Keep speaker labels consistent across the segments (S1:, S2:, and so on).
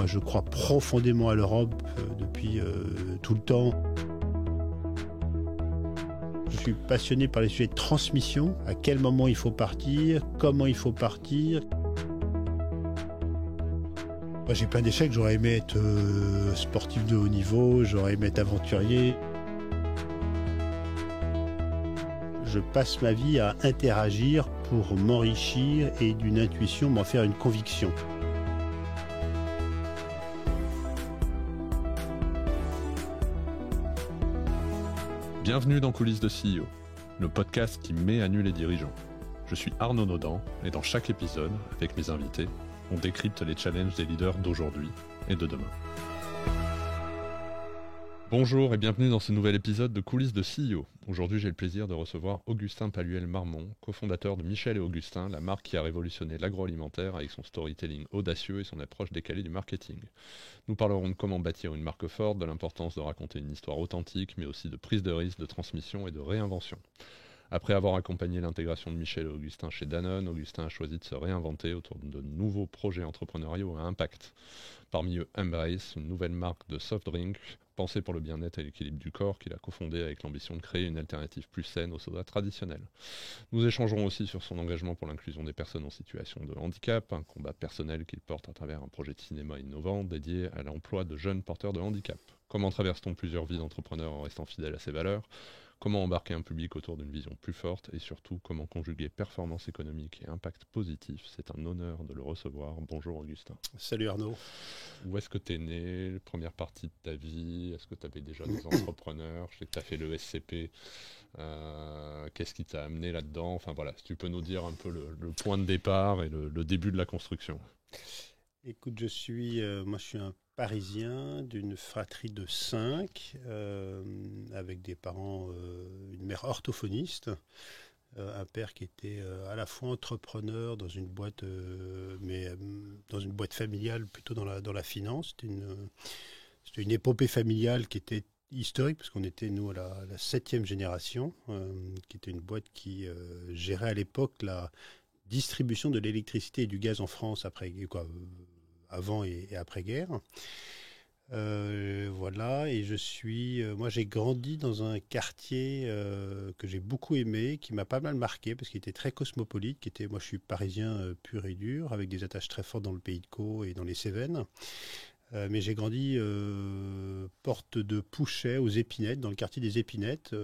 S1: Moi, je crois profondément à l'Europe depuis tout le temps. Je suis passionné par les sujets de transmission, à quel moment il faut partir, comment il faut partir. Moi, j'ai plein d'échecs, j'aurais aimé être sportif de haut niveau, j'aurais aimé être aventurier. Je passe ma vie à interagir pour m'enrichir et d'une intuition m'en faire une conviction.
S2: Bienvenue dans Coulisses de CEO, le podcast qui met à nu les dirigeants. Je suis Arnaud Naudan et dans chaque épisode, avec mes invités, on décrypte les challenges des leaders d'aujourd'hui et de demain. Bonjour et bienvenue dans ce nouvel épisode de Coulisses de CEO. Aujourd'hui, j'ai le plaisir de recevoir Augustin Palluel-Marmont, cofondateur de Michel et Augustin, la marque qui a révolutionné l'agroalimentaire avec son storytelling audacieux et son approche décalée du marketing. Nous parlerons de comment bâtir une marque forte, de l'importance de raconter une histoire authentique, mais aussi de prise de risque, de transmission et de réinvention. Après avoir accompagné l'intégration de Michel et Augustin chez Danone, Augustin a choisi de se réinventer autour de nouveaux projets entrepreneuriaux à impact. Parmi eux, Embrace, une nouvelle marque de soft drink pensée pour le bien-être et l'équilibre du corps, qu'il a cofondé avec l'ambition de créer une alternative plus saine au soda traditionnel. Nous échangerons aussi sur son engagement pour l'inclusion des personnes en situation de handicap, un combat personnel qu'il porte à travers un projet de cinéma innovant dédié à l'emploi de jeunes porteurs de handicap. Comment traverse-t-on plusieurs vies d'entrepreneurs en restant fidèle à ses valeurs ? Comment embarquer un public autour d'une vision plus forte et surtout comment conjuguer performance économique et impact positif. C'est un honneur de le recevoir. Bonjour Augustin.
S1: Salut Arnaud.
S2: Où est-ce que tu es né, première partie de ta vie? Est-ce que tu avais déjà des entrepreneurs? Je sais que tu as fait le SCP. Qu'est-ce qui t'a amené là-dedans? Enfin voilà, si tu peux nous dire un peu le point de départ et le début de la construction.
S1: Écoute, je suis un Parisien d'une fratrie de 5, avec des parents, une mère orthophoniste, un père qui était à la fois entrepreneur dans une boîte, mais dans une boîte familiale plutôt dans la finance. C'était une épopée familiale qui était historique parce qu'on était nous à la 7e génération, qui était une boîte qui gérait à l'époque la distribution de l'électricité et du gaz en France avant et après-guerre. Voilà, et moi j'ai grandi dans un quartier que j'ai beaucoup aimé, qui m'a pas mal marqué parce qu'il était très cosmopolite, moi je suis parisien pur et dur, avec des attaches très fortes dans le Pays de Caux et dans les Cévennes. Mais j'ai grandi porte de Pouchet aux Épinettes, dans le quartier des Épinettes,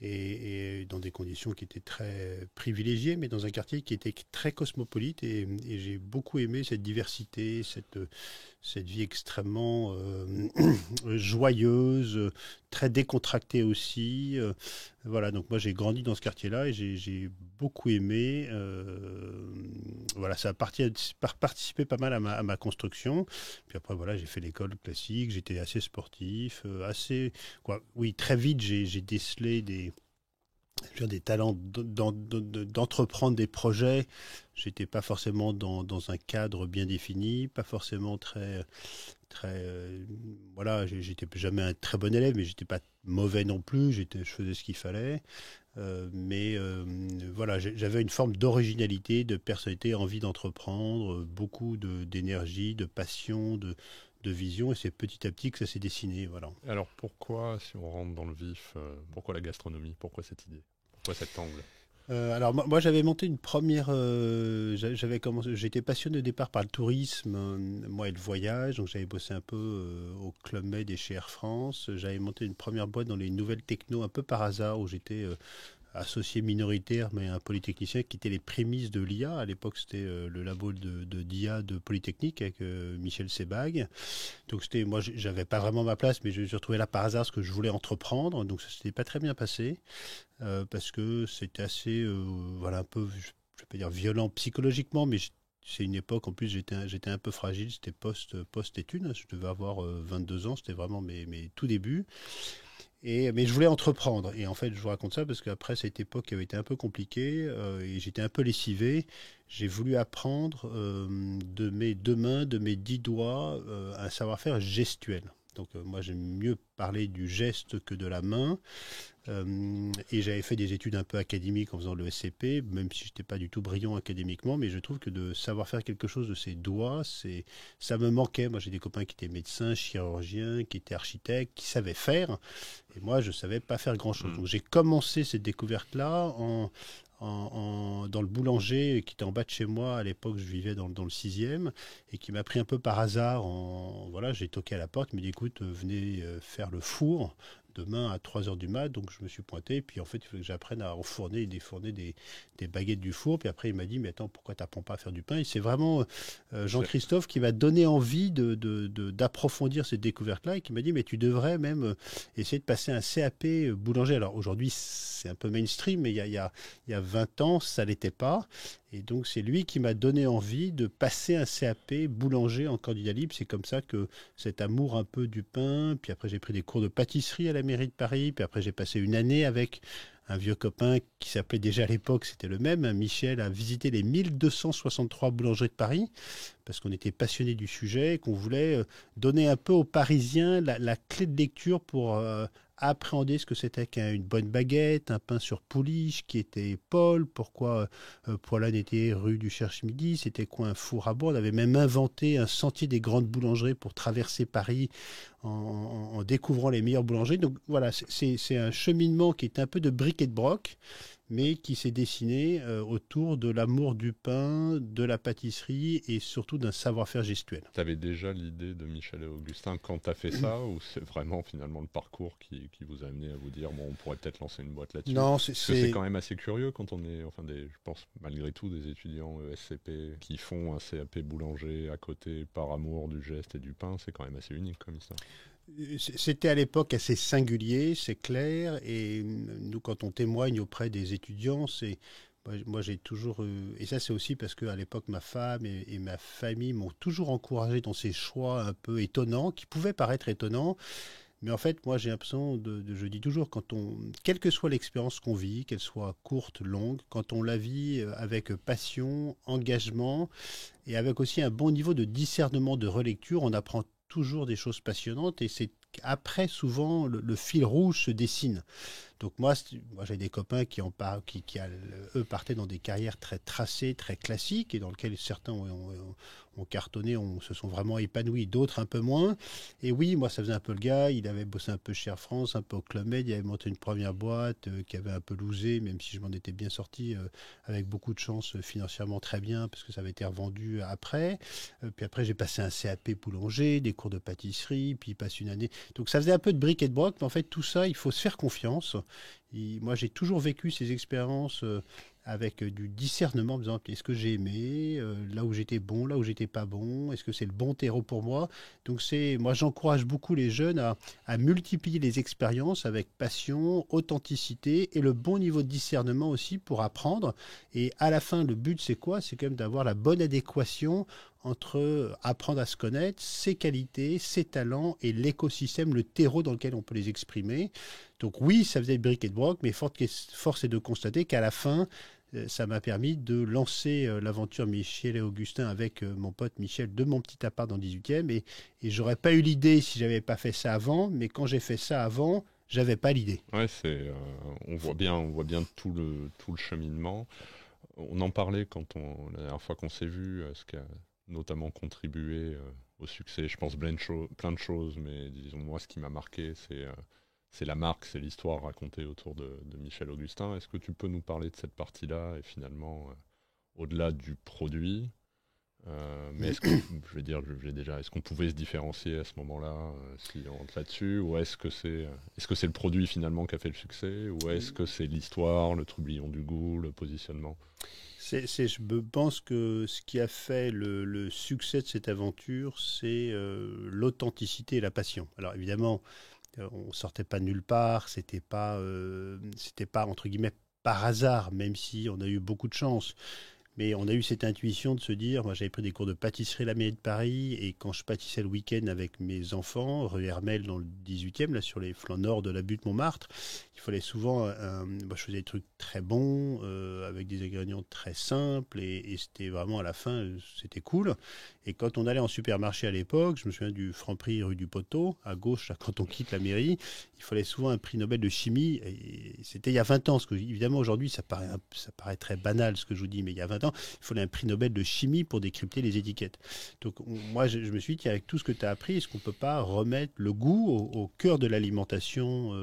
S1: et dans des conditions qui étaient très privilégiées, mais dans un quartier qui était très cosmopolite, et j'ai beaucoup aimé cette diversité, cette vie extrêmement joyeuse, très décontractée aussi. Voilà, donc moi j'ai grandi dans ce quartier-là et j'ai beaucoup aimé. Voilà, ça a participé pas mal à ma construction. Puis après, voilà, j'ai fait l'école classique, j'étais assez sportif, très vite j'ai décelé des talents d'entreprendre des projets. J'étais pas forcément dans un cadre bien défini, pas forcément voilà, j'étais jamais un très bon élève, mais j'étais pas mauvais non plus, je faisais ce qu'il fallait. Voilà, j'avais une forme d'originalité, de personnalité, envie d'entreprendre, beaucoup d'énergie, de passion, de vision, et c'est petit à petit que ça s'est dessiné. Voilà.
S2: Alors pourquoi, si on rentre dans le vif, pourquoi la gastronomie? Pourquoi cette idée? Pourquoi cet angle?
S1: Alors moi j'avais monté une première, j'étais passionné au départ par le tourisme, moi et le voyage, donc j'avais bossé un peu au Club Med et chez Air France. J'avais monté une première boîte dans les nouvelles techno un peu par hasard, où j'étais associé minoritaire mais un polytechnicien, qui était les prémices de l'IA. À l'époque c'était le labo d'IA de Polytechnique avec Michel Sebag. Donc moi j'avais pas vraiment ma place, mais je me suis retrouvé là par hasard parce que je voulais entreprendre, donc ça s'était pas très bien passé. Parce que c'était assez, un peu, je vais pas dire violent psychologiquement, mais c'est une époque, en plus j'étais un peu fragile, c'était post-études, je devais avoir 22 ans, c'était vraiment mes tout débuts. Mais je voulais entreprendre, et en fait je vous raconte ça parce qu'après cette époque avait été un peu compliquée, et j'étais un peu lessivé. J'ai voulu apprendre de mes 2 mains, de mes 10 doigts, un savoir-faire gestuel. Donc moi j'aime mieux parler du geste que de la main. Et j'avais fait des études un peu académiques en faisant le SCP, même si je n'étais pas du tout brillant académiquement, mais je trouve que de savoir faire quelque chose de ses doigts, ça me manquait. Moi, j'ai des copains qui étaient médecins, chirurgiens, qui étaient architectes, qui savaient faire, et moi, je ne savais pas faire grand-chose. Donc j'ai commencé cette découverte-là dans le boulanger qui était en bas de chez moi. À l'époque, je vivais dans le 6e et qui m'a pris un peu par hasard. Voilà, j'ai toqué à la porte, il m'a dit écoute, venez faire le four demain à 3 heures du mat. Donc je me suis pointé. Puis en fait, il fallait que j'apprenne à enfourner et défourner des baguettes du four. Puis après, il m'a dit mais attends, pourquoi tu n'apprends pas à faire du pain? Et c'est vraiment Jean-Christophe qui m'a donné envie d'approfondir cette découverte-là et qui m'a dit mais tu devrais même essayer de passer un CAP boulanger. Alors aujourd'hui, c'est un peu mainstream, mais il y a 20 ans, ça ne l'était pas. Et donc, c'est lui qui m'a donné envie de passer un CAP boulanger en candidat libre. C'est comme ça que cet amour un peu du pain, puis après j'ai pris des cours de pâtisserie à la mairie de Paris, puis après j'ai passé une année avec un vieux copain qui s'appelait déjà à l'époque, c'était le même, Michel, a visité les 1263 boulangeries de Paris, parce qu'on était passionné du sujet, qu'on voulait donner un peu aux Parisiens la clé de lecture pour appréhender ce que c'était qu'une bonne baguette, un pain sur pouliche, qui était Paul, pourquoi Poilane était rue du Cherche-Midi, c'était quoi un four à bois. On avait même inventé un sentier des grandes boulangeries pour traverser Paris en découvrant les meilleures boulangeries. Donc voilà, c'est un cheminement qui est un peu de bric et de broc, mais qui s'est dessiné autour de l'amour du pain, de la pâtisserie et surtout d'un savoir-faire gestuel.
S2: Tu avais déjà l'idée de Michel et Augustin quand tu as fait ça, ou c'est vraiment finalement le parcours qui vous a amené à vous dire bon, on pourrait peut-être lancer une boîte là-dessus?
S1: Non,
S2: Parce que c'est quand même assez curieux quand on est, je pense malgré tout, des étudiants SCP qui font un CAP boulanger à côté par amour du geste et du pain, c'est quand même assez unique comme histoire.
S1: C'était à l'époque assez singulier, c'est clair, et nous, quand on témoigne auprès des étudiants, moi j'ai toujours et ça c'est aussi parce qu'à l'époque ma femme et ma famille m'ont toujours encouragé dans ces choix un peu étonnants, qui pouvaient paraître étonnants, mais en fait moi j'ai l'impression je dis toujours, quelle que soit l'expérience qu'on vit, qu'elle soit courte, longue, quand on la vit avec passion, engagement, et avec aussi un bon niveau de discernement, de relecture, on apprend toujours des choses passionnantes, et c'est après souvent le fil rouge se dessine. Donc moi j'ai des copains qui eux partaient dans des carrières très tracées, très classiques, et dans lesquelles certains ont cartonné, se sont vraiment épanouis, d'autres un peu moins. Et oui, moi ça faisait un peu le gars, il avait bossé un peu chez Air France, un peu au Club Med, il avait monté une première boîte qui avait un peu losé, même si je m'en étais bien sorti avec beaucoup de chance financièrement très bien, parce que ça avait été revendu après. Puis après j'ai passé un CAP boulanger, des cours de pâtisserie, puis il passe une année. Donc ça faisait un peu de bric et de broc, mais en fait tout ça, il faut se faire confiance. Et moi, j'ai toujours vécu ces expériences avec du discernement, en me disant est-ce que j'ai aimé, là où j'étais bon, là où j'étais pas bon, est-ce que c'est le bon terreau pour moi? Donc moi, j'encourage beaucoup les jeunes à multiplier les expériences avec passion, authenticité et le bon niveau de discernement aussi pour apprendre. Et à la fin, le but, c'est quoi? C'est quand même d'avoir la bonne adéquation entre apprendre à se connaître, ses qualités, ses talents et l'écosystème, le terreau dans lequel on peut les exprimer. Donc oui, ça faisait de bric et de broc, mais force est de constater qu'à la fin, ça m'a permis de lancer l'aventure Michel et Augustin avec mon pote Michel de mon petit appart dans le 18e. Et j'aurais pas eu l'idée si j'avais pas fait ça avant, mais quand j'ai fait ça avant, j'avais pas l'idée.
S2: Ouais, on voit bien tout le cheminement. On en parlait la dernière fois qu'on s'est vu, ce qui a notamment contribué au succès. Je pense plein de choses, mais disons moi, ce qui m'a marqué, c'est la marque, c'est l'histoire racontée autour de Michel Augustin. Est-ce que tu peux nous parler de cette partie-là et finalement, au-delà du produit, mais est-ce qu'on pouvait se différencier à ce moment-là, si on rentre là-dessus, ou est-ce que c'est le produit finalement qui a fait le succès, ou est-ce que c'est l'histoire, le tourbillon du goût, le positionnement?
S1: Je pense que ce qui a fait le succès de cette aventure, c'est l'authenticité et la passion. Alors évidemment, on sortait pas de nulle part, c'était pas entre guillemets par hasard, même si on a eu beaucoup de chance. Mais on a eu cette intuition de se dire, moi j'avais pris des cours de pâtisserie à la mairie de Paris, et quand je pâtissais le week-end avec mes enfants, rue Hermel dans le 18e, là sur les flancs nord de la butte Montmartre, il fallait souvent, moi je faisais des trucs très bons, avec des ingrédients très simples, et c'était vraiment à la fin, c'était cool. Et quand on allait en supermarché à l'époque, je me souviens du Franprix rue du Poteau, à gauche, là, quand on quitte la mairie, il fallait souvent un prix Nobel de chimie, et c'était il y a 20 ans, parce que évidemment aujourd'hui ça paraît très banal ce que je vous dis, mais il y a 20 ans, il fallait un prix Nobel de chimie pour décrypter les étiquettes. Donc moi je me suis dit, avec tout ce que tu as appris, est-ce qu'on ne peut pas remettre le goût au cœur de l'alimentation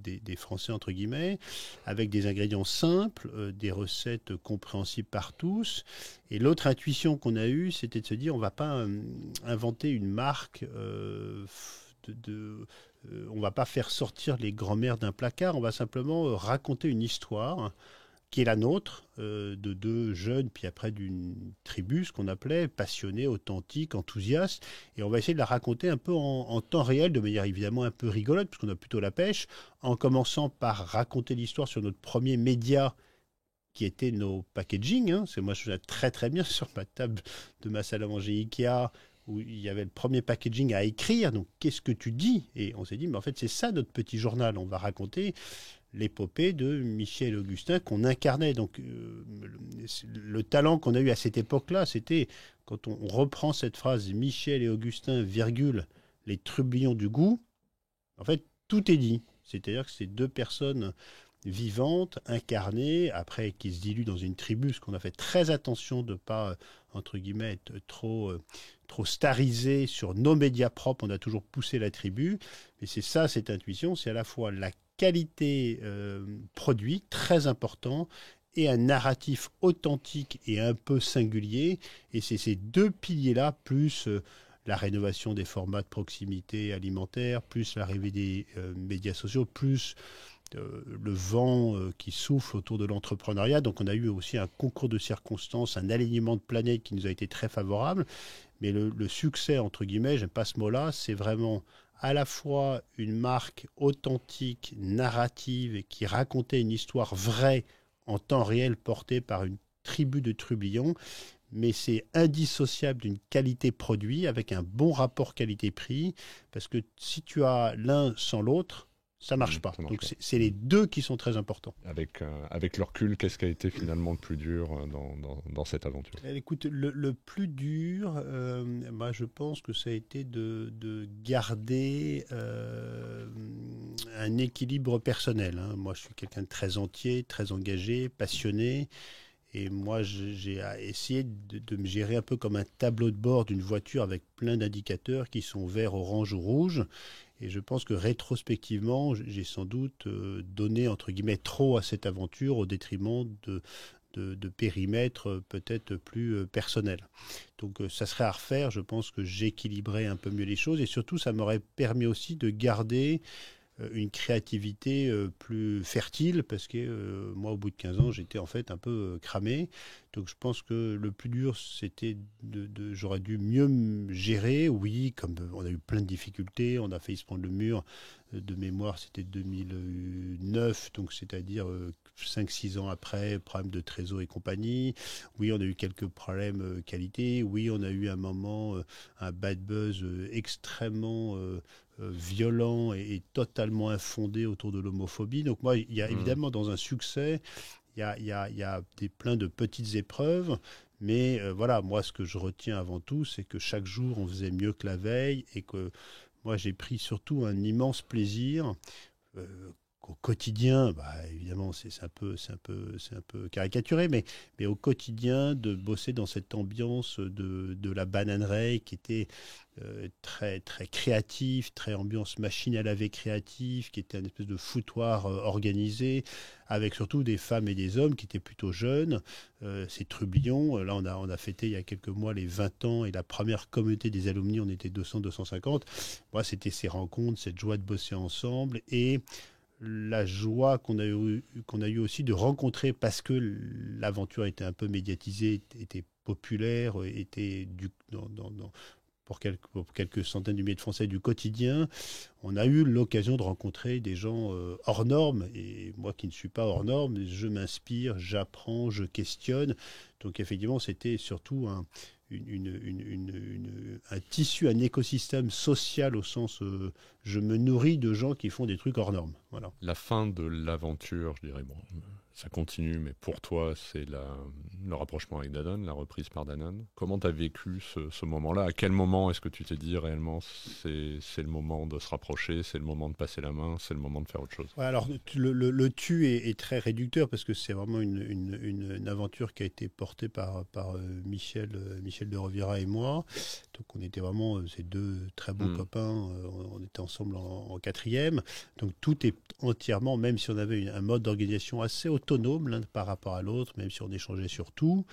S1: des Français, entre guillemets, avec des ingrédients simples, des recettes compréhensibles par tous. Et l'autre intuition qu'on a eue, c'était de se dire, on ne va pas inventer une marque on ne va pas faire sortir les grands-mères d'un placard, on va simplement raconter une histoire qui est la nôtre, de deux jeunes, puis après d'une tribu, ce qu'on appelait, passionnés, authentiques, enthousiastes, et on va essayer de la raconter un peu en temps réel, de manière évidemment un peu rigolote, puisqu'on a plutôt la pêche, en commençant par raconter l'histoire sur notre premier média, qui étaient nos packaging. Hein. Moi, je me très très bien sur ma table de ma salle à manger Ikea, où il y avait le premier packaging à écrire. Donc, qu'est-ce que tu dis? Et on s'est dit, mais en fait, c'est ça notre petit journal. On va raconter l'épopée de Michel et Augustin qu'on incarnait. Donc, le talent qu'on a eu à cette époque-là, c'était quand on reprend cette phrase Michel et Augustin, virgule, les trublions du goût. En fait, tout est dit. C'est-à-dire que c'est deux personnes vivantes, incarnées, après qui se diluent dans une tribu, parce qu'on a fait très attention de ne pas, entre guillemets, être trop starisé sur nos médias propres. On a toujours poussé la tribu. Mais c'est ça, cette intuition, c'est à la fois la qualité produit, très important, et un narratif authentique et un peu singulier. Et c'est ces deux piliers-là, plus la rénovation des formats de proximité alimentaire, plus l'arrivée des médias sociaux, plus le vent qui souffle autour de l'entrepreneuriat. Donc on a eu aussi un concours de circonstances, un alignement de planètes qui nous a été très favorable. Mais le succès, entre guillemets, j'aime pas ce mot-là, c'est vraiment à la fois une marque authentique, narrative, et qui racontait une histoire vraie en temps réel portée par une tribu de trublions, mais c'est indissociable d'une qualité produit avec un bon rapport qualité-prix, parce que si tu as l'un sans l'autre, ça marche pas. Donc c'est les deux qui sont très importants.
S2: Avec le recul, qu'est-ce qui a été finalement le plus dur dans cette aventure?
S1: Écoute, le plus dur, je pense que ça a été de garder un équilibre personnel. Hein. Moi, je suis quelqu'un de très entier, très engagé, passionné. Et moi, j'ai essayé de me gérer un peu comme un tableau de bord d'une voiture avec plein d'indicateurs qui sont vert, orange ou rouge. Et je pense que rétrospectivement, j'ai sans doute donné, entre guillemets, trop à cette aventure au détriment de périmètres peut-être plus personnels. Donc ça serait à refaire. Je pense que j'équilibrais un peu mieux les choses. Et surtout, ça m'aurait permis aussi de garder une créativité plus fertile, parce que moi, au bout de 15 ans, j'étais en fait un peu cramé. Donc je pense que le plus dur, c'était j'aurais dû mieux me gérer. Oui, comme on a eu plein de difficultés, on a failli se prendre le mur de mémoire, c'était 2009, donc c'est-à-dire 5-6 ans après, problème de trésor et compagnie. Oui, on a eu quelques problèmes qualité. Oui, on a eu un moment, un bad buzz extrêmement violent et totalement infondé autour de l'homophobie. Donc moi, il y a évidemment dans un succès, il y a plein de petites épreuves, mais voilà, moi ce que je retiens avant tout, c'est que chaque jour on faisait mieux que la veille, et que moi j'ai pris surtout un immense plaisir au quotidien, évidemment c'est un peu caricaturé, mais au quotidien de bosser dans cette ambiance de la bananerie qui était très très créatif, très ambiance machine à laver créative, qui était une espèce de foutoir organisé, avec surtout des femmes et des hommes qui étaient plutôt jeunes. Ces trublions, là on a fêté il y a quelques mois les 20 ans, et la première communauté des alumni, on était 200-250. Moi c'était ces rencontres, cette joie de bosser ensemble, et la joie qu'on a eu aussi de rencontrer, parce que l'aventure était un peu médiatisée, était populaire, était pour quelques centaines de milliers de Français du quotidien, on a eu l'occasion de rencontrer des gens hors normes. Et moi qui ne suis pas hors normes, je m'inspire, j'apprends, je questionne. Donc effectivement, c'était surtout un tissu, un écosystème social au sens je me nourris de gens qui font des trucs hors normes. Voilà.
S2: La fin de l'aventure, je dirais, bon, ça continue, mais pour toi, c'est le rapprochement avec Danone, la reprise par Danone. Comment tu as vécu ce moment-là? À quel moment est-ce que tu t'es dit réellement c'est le moment de se rapprocher, c'est le moment de passer la main, c'est le moment de faire autre chose?
S1: Ouais, alors le tu est très réducteur parce que c'est vraiment une aventure qui a été portée par Michel de Rovira et moi. Donc on était vraiment ces deux très bons copains, on était ensemble en quatrième. Donc tout est entièrement, même si on avait un mode d'organisation assez autonome l'un par rapport à l'autre, même si on échangeait sur tout,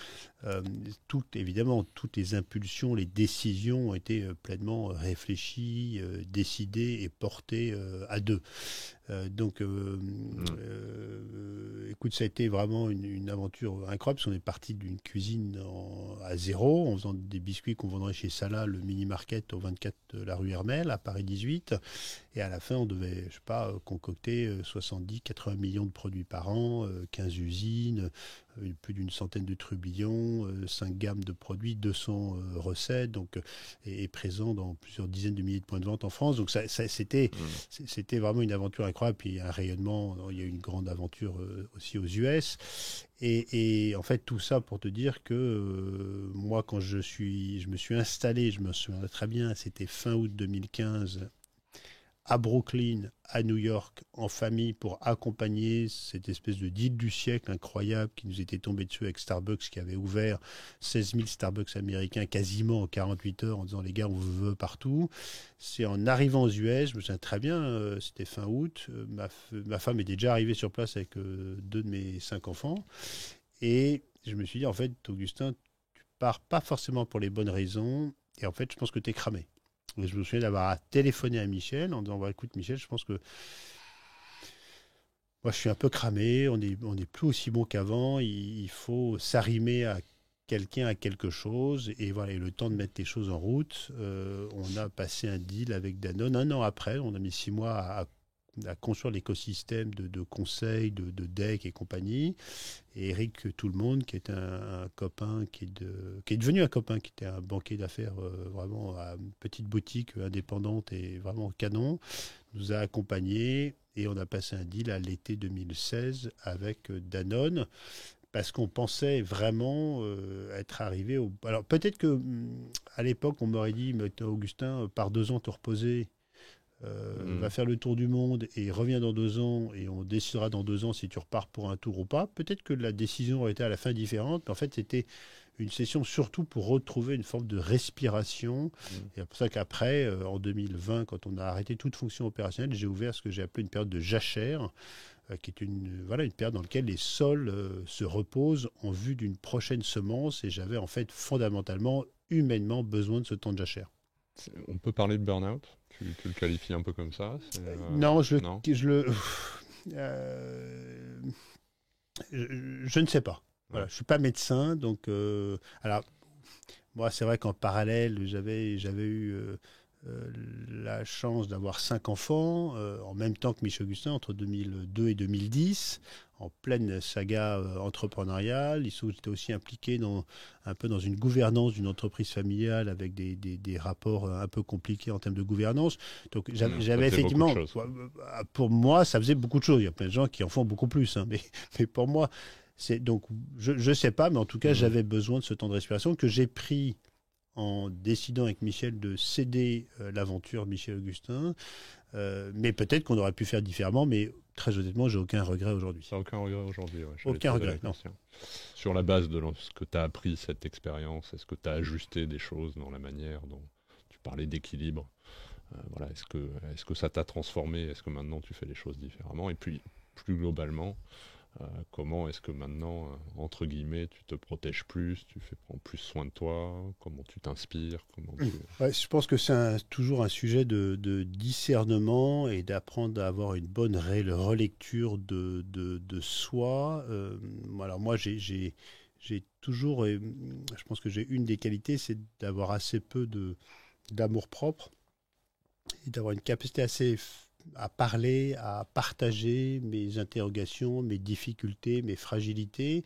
S1: évidemment, toutes les impulsions, les décisions ont été pleinement réfléchies, décidées et portées à deux. Écoute, ça a été vraiment une aventure incroyable parce qu'on est parti d'une cuisine à zéro en faisant des biscuits qu'on vendrait chez Salah, le mini-market au 24 de la rue Hermel à Paris 18. Et à la fin, on devait, je sais pas, concocter 70-80 millions de produits par an, 15 usines, plus d'une centaine de trubillons, 5 gammes de produits, 200 recettes, donc, et présent dans plusieurs dizaines de milliers de points de vente en France. Donc c'était vraiment une aventure incroyable. Puis un rayonnement, il y a eu une grande aventure aussi aux US. Et en fait, tout ça pour te dire que moi, quand je me suis installé, je me souviens très bien, c'était fin août 2015, à Brooklyn, à New York, en famille, pour accompagner cette espèce de deal du siècle incroyable qui nous était tombé dessus avec Starbucks, qui avait ouvert 16 000 Starbucks américains quasiment en 48 heures en disant les gars, on vous veut partout. C'est en arrivant aux US, je me souviens très bien, c'était fin août, ma femme était déjà arrivée sur place avec 2 de mes 5 enfants. Et je me suis dit, en fait, Augustin, tu pars pas forcément pour les bonnes raisons. Et en fait, je pense que tu es cramé. Et je me souviens d'avoir téléphoné à Michel en disant bah, écoute Michel, je pense que moi je suis un peu cramé, on est plus aussi bon qu'avant, il faut s'arrimer à quelqu'un, à quelque chose, et voilà, et le temps de mettre les choses en route. On a passé un deal avec Danone un an après, on a mis 6 mois à construire l'écosystème de conseils, de deck et compagnie. Et Eric Tout-le-Monde, qui est un copain, qui est devenu un copain, qui était un banquier d'affaires vraiment à une petite boutique indépendante et vraiment canon, nous a accompagnés et on a passé un deal à l'été 2016 avec Danone parce qu'on pensait vraiment être arrivé au... Alors peut-être que à l'époque on m'aurait dit mais Augustin, par 2 ans te reposer, va faire le tour du monde et revient dans 2 ans et on décidera dans 2 ans si tu repars pour un tour ou pas. Peut-être que la décision aurait été à la fin différente, mais en fait c'était une session surtout pour retrouver une forme de respiration. Et c'est pour ça qu'après, en 2020, quand on a arrêté toute fonction opérationnelle, j'ai ouvert ce que j'ai appelé une période de jachère, qui est une période dans laquelle les sols se reposent en vue d'une prochaine semence. Et j'avais en fait fondamentalement, humainement, besoin de ce temps de jachère.
S2: On peut parler de burn-out? Tu le qualifies un peu comme ça?
S1: Non,
S2: non
S1: je ne sais pas. Voilà, je suis pas médecin, donc alors moi c'est vrai qu'en parallèle j'avais eu la chance d'avoir 5 enfants en même temps que Michel Augustin entre 2002 et 2010 en pleine saga entrepreneuriale. J'étais aussi impliqué un peu dans une gouvernance d'une entreprise familiale avec des rapports un peu compliqués en termes de gouvernance. Donc j'avais effectivement, pour moi, ça faisait beaucoup de choses. Il y a plein de gens qui en font beaucoup plus, hein, mais pour moi, donc je ne sais pas, mais en tout cas, j'avais besoin de ce temps de respiration que j'ai pris en décidant avec Michel de céder l'aventure Michel Augustin. Mais peut-être qu'on aurait pu faire différemment, mais très honnêtement, j'ai aucun regret aujourd'hui.
S2: T'as aucun regret aujourd'hui? Ouais,
S1: aucun regret, non.
S2: Sur la base de ce que tu as appris, cette expérience, est-ce que tu as ajusté des choses dans la manière dont tu parlais d'équilibre? Voilà, est-ce que ça t'a transformé? Est-ce que maintenant tu fais les choses différemment? Et puis, plus globalement, comment est-ce que maintenant, entre guillemets, tu te protèges plus, prends plus soin de toi, comment tu t'inspires,
S1: Ouais, je pense que c'est toujours un sujet de discernement et d'apprendre à avoir une bonne relecture de soi. Alors moi, j'ai toujours, et je pense que j'ai une des qualités, c'est d'avoir assez peu d'amour-propre et d'avoir une capacité assez à parler, à partager mes interrogations, mes difficultés, mes fragilités.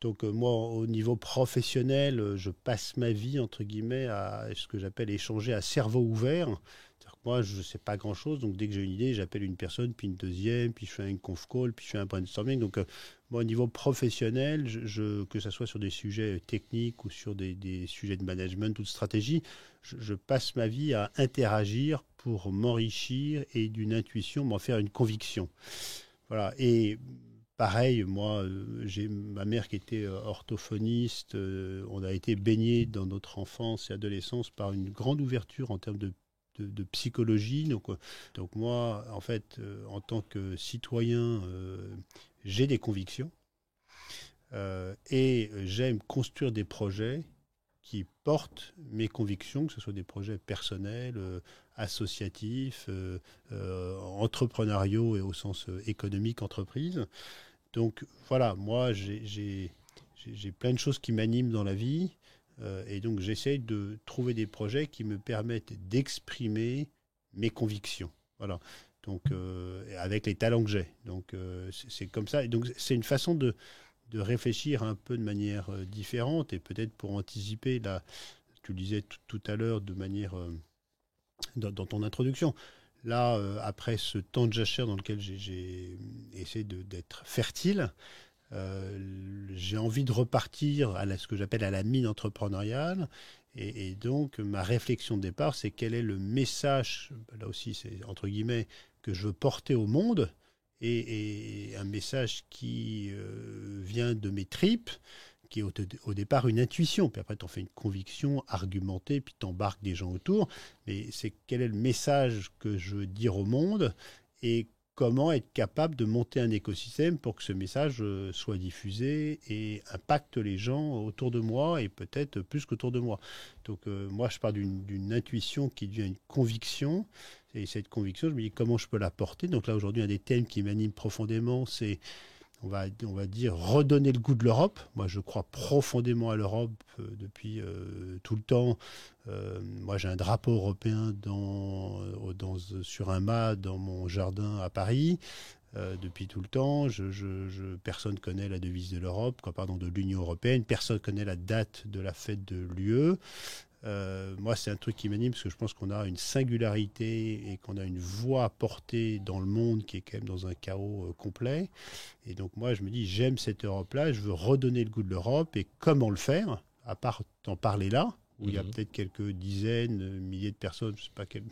S1: Donc moi, au niveau professionnel, je passe ma vie, entre guillemets, à ce que j'appelle échanger à cerveau ouvert. C'est-à-dire que moi, je ne sais pas grand-chose, donc dès que j'ai une idée, j'appelle une personne, puis une deuxième, puis je fais un conf call, puis je fais un brainstorming. Donc moi, au niveau professionnel, que ce soit sur des sujets techniques ou sur des sujets de management ou de stratégie, je passe ma vie à interagir pour m'enrichir et d'une intuition, m'en faire une conviction. Voilà, et pareil, moi, j'ai ma mère qui était orthophoniste. On a été baigné dans notre enfance et adolescence par une grande ouverture en termes de psychologie. Donc moi, en fait, en tant que citoyen, j'ai des convictions et j'aime construire des projets qui portent mes convictions, que ce soit des projets personnels, associatifs, entrepreneuriaux et au sens économique, entreprise. Donc voilà, moi j'ai plein de choses qui m'animent dans la vie et donc j'essaie de trouver des projets qui me permettent d'exprimer mes convictions. Voilà. Donc avec les talents que j'ai. Donc c'est comme ça. Et donc c'est une façon de réfléchir un peu de manière différente et peut-être pour anticiper, là, tu le disais tout à l'heure de manière dans ton introduction. Là, après ce temps de jachère dans lequel j'ai essayé d'être fertile, j'ai envie de repartir à ce que j'appelle à la mine entrepreneuriale. Et donc, ma réflexion de départ, c'est quel est le message, là aussi, c'est entre guillemets, que je veux porter au monde. Et un message qui vient de mes tripes, qui est au départ une intuition, puis après tu en fais une conviction argumentée, puis tu embarques des gens autour, mais c'est quel est le message que je veux dire au monde et comment être capable de monter un écosystème pour que ce message soit diffusé et impacte les gens autour de moi et peut-être plus qu'autour de moi. Donc moi je pars d'une intuition qui devient une conviction et cette conviction je me dis comment je peux la porter. Donc là aujourd'hui un des thèmes qui m'anime profondément c'est on va dire, redonner le goût de l'Europe. Moi, je crois profondément à l'Europe depuis tout le temps. Moi, j'ai un drapeau européen sur un mât dans mon jardin à Paris. Depuis tout le temps, personne ne connaît la devise de l'Europe, de l'Union européenne. Personne ne connaît la date de la fête de l'UE. Moi, c'est un truc qui m'anime parce que je pense qu'on a une singularité et qu'on a une voix à porter dans le monde qui est quand même dans un chaos complet. Et donc, moi, je me dis, j'aime cette Europe-là, je veux redonner le goût de l'Europe. Et comment le faire, à part t'en parler là, où il y a peut-être quelques dizaines, milliers de personnes, je ne sais pas quel.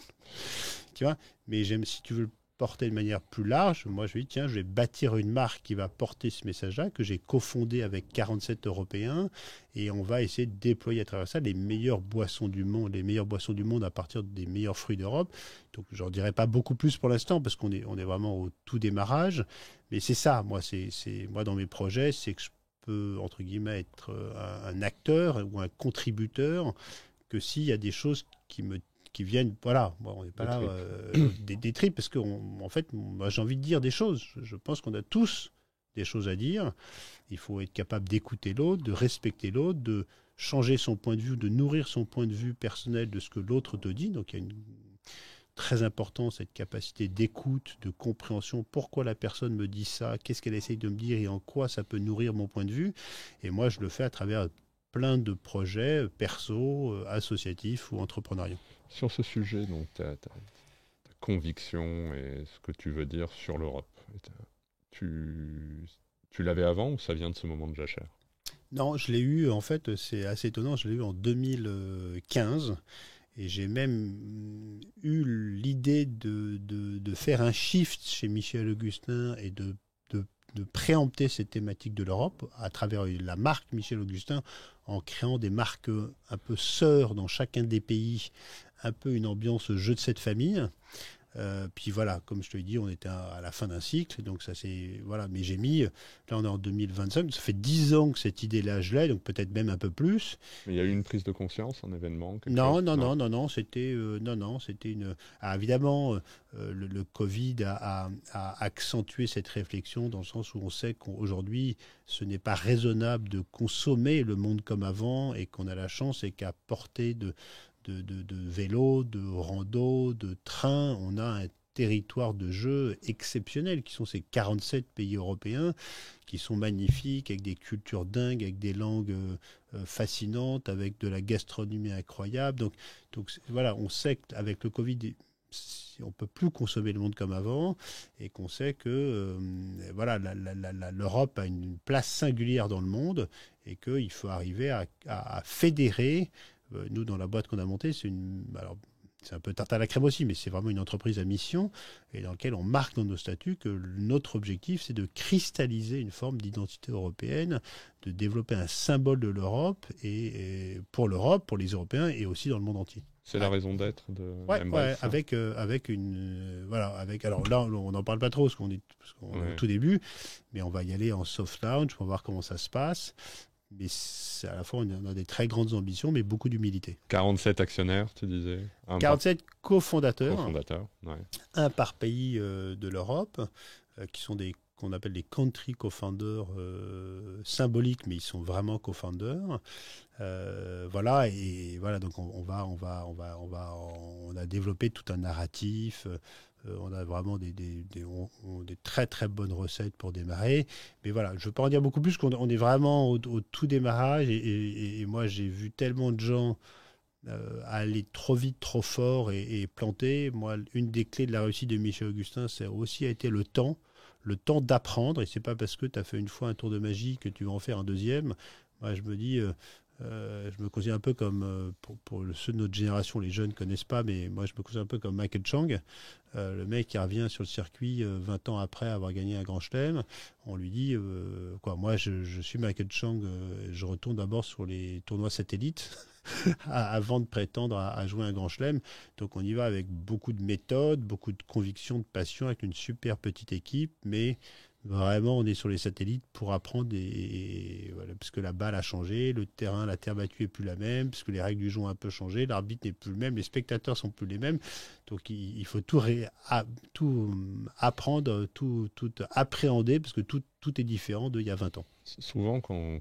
S1: Tu vois, mais j'aime, si tu veux le porter de manière plus large, moi je me dis tiens, je vais bâtir une marque qui va porter ce message-là, que j'ai cofondé avec 47 Européens, et on va essayer de déployer à travers ça les meilleures boissons du monde à partir des meilleurs fruits d'Europe. Donc j'en dirai pas beaucoup plus pour l'instant, parce qu'on est vraiment au tout démarrage, mais c'est ça, moi dans mes projets, c'est que je peux, entre guillemets, être un acteur ou un contributeur, que s'il y a des choses qui viennent, voilà, bon, on n'est pas là des tripes, parce qu'en fait, moi, j'ai envie de dire des choses. Je pense qu'on a tous des choses à dire. Il faut être capable d'écouter l'autre, de respecter l'autre, de changer son point de vue, de nourrir son point de vue personnel de ce que l'autre te dit. Donc il y a très important cette capacité d'écoute, de compréhension. Pourquoi la personne me dit ça? Qu'est-ce qu'elle essaye de me dire et en quoi ça peut nourrir mon point de vue? Et moi, je le fais à travers plein de projets perso, associatifs ou entrepreneuriaux.
S2: Sur ce sujet, donc ta conviction et ce que tu veux dire sur l'Europe, tu l'avais avant ou ça vient de ce moment de jachère?
S1: Non, je l'ai eu, en fait, c'est assez étonnant, je l'ai eu en 2015 et j'ai même eu l'idée de faire un shift chez Michel Augustin et de préempter cette thématique de l'Europe à travers la marque Michel Augustin en créant des marques un peu sœurs dans chacun des pays, un peu une ambiance jeu de cette famille. Puis voilà, comme je te l'ai dit, on était à la fin d'un cycle, donc ça c'est voilà. Mais j'ai mis, là on est en 2025, ça fait 10 ans que cette idée-là je l'ai, donc peut-être même un peu plus.
S2: Mais il y a eu une prise de conscience, un événement,
S1: Non, c'était une. Ah, évidemment, le Covid a accentué cette réflexion dans le sens où on sait qu'aujourd'hui, ce n'est pas raisonnable de consommer le monde comme avant et qu'on a la chance et qu'à portée de de vélo, de rando, de train. On a un territoire de jeu exceptionnel, qui sont ces 47 pays européens, qui sont magnifiques, avec des cultures dingues, avec des langues fascinantes, avec de la gastronomie incroyable. Donc voilà, on sait qu'avec le Covid, on ne peut plus consommer le monde comme avant, et qu'on sait que voilà, l'Europe a une place singulière dans le monde, et qu'il faut arriver à fédérer. Nous, dans la boîte qu'on a montée, alors, c'est un peu tarte à la crème aussi, mais c'est vraiment une entreprise à mission, et dans laquelle on marque dans nos statuts que notre objectif, c'est de cristalliser une forme d'identité européenne, de développer un symbole de l'Europe, et pour l'Europe, pour les Européens, et aussi dans le monde entier.
S2: C'est la raison d'être de
S1: Ouais,
S2: Embrace.
S1: avec une voilà, alors là on n'en parle pas trop parce qu'on est au tout début, mais on va y aller en soft launch pour voir comment ça se passe. Mais à la fois on a des très grandes ambitions, mais beaucoup d'humilité.
S2: 47 actionnaires, tu disais.
S1: 47 cofondateurs,
S2: ouais.
S1: un par pays de l'Europe, qui sont qu'on appelle des country co-founders symboliques, mais ils sont vraiment co-founders. Voilà, et voilà, donc on a développé tout un narratif. On a vraiment des très très bonnes recettes pour démarrer. Mais voilà, je ne veux pas en dire beaucoup plus, qu'on est vraiment au tout démarrage. Et moi, j'ai vu tellement de gens aller trop vite, trop fort et planter. Moi, une des clés de la réussite de Michel Augustin, c'est aussi été le temps d'apprendre. Et c'est pas parce que tu as fait une fois un tour de magie que tu vas en faire un deuxième. Moi, je me dis, je me considère un peu comme, pour ceux de notre génération, les jeunes ne connaissent pas, mais moi, je me considère un peu comme Michael Chang, le mec qui revient sur le circuit 20 ans après avoir gagné un grand chelem. On lui dit, moi, je suis Michael Chang, je retourne d'abord sur les tournois satellites avant de prétendre à jouer un grand chelem. Donc, on y va avec beaucoup de méthode, beaucoup de conviction, de passion, avec une super petite équipe, mais vraiment, on est sur les satellites pour apprendre, voilà, parce que la balle a changé, le terrain, la terre battue est plus la même, parce que les règles du jeu ont un peu changé, l'arbitre n'est plus le même, les spectateurs sont plus les mêmes. Donc il faut tout apprendre, tout appréhender, parce que tout est différent d'il y a 20 ans.
S2: Souvent, quand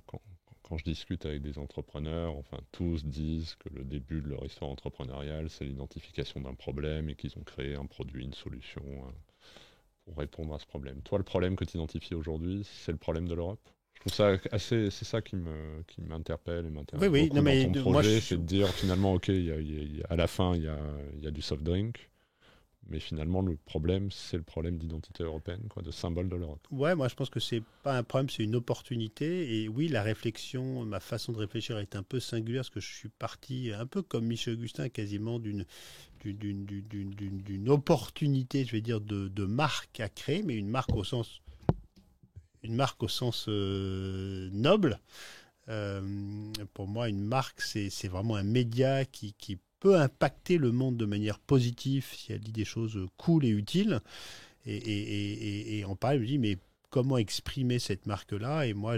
S2: je discute avec des entrepreneurs, enfin tous disent que le début de leur histoire entrepreneuriale, c'est l'identification d'un problème et qu'ils ont créé un produit, une solution pour répondre à ce problème. Toi, le problème que tu identifies aujourd'hui, c'est le problème de l'Europe? Je trouve ça assez, c'est ça qui m'interpelle et m'intéresse
S1: Oui,
S2: beaucoup dans ton projet, c'est de dire finalement, ok, à la fin, il y a du soft drink, mais finalement, le problème, c'est le problème d'identité européenne, de symbole de l'Europe.
S1: Ouais, moi je pense que c'est pas un problème, c'est une opportunité. Et oui, la réflexion, ma façon de réfléchir est un peu singulière, parce que je suis parti un peu comme Michel Augustin, quasiment d'une opportunité, je vais dire, de marque à créer, mais une marque au sens noble. Pour moi, une marque, c'est vraiment un média qui peut impacter le monde de manière positive si elle dit des choses cool et utiles. Et en parler, je me dis, mais comment exprimer cette marque-là? Et moi,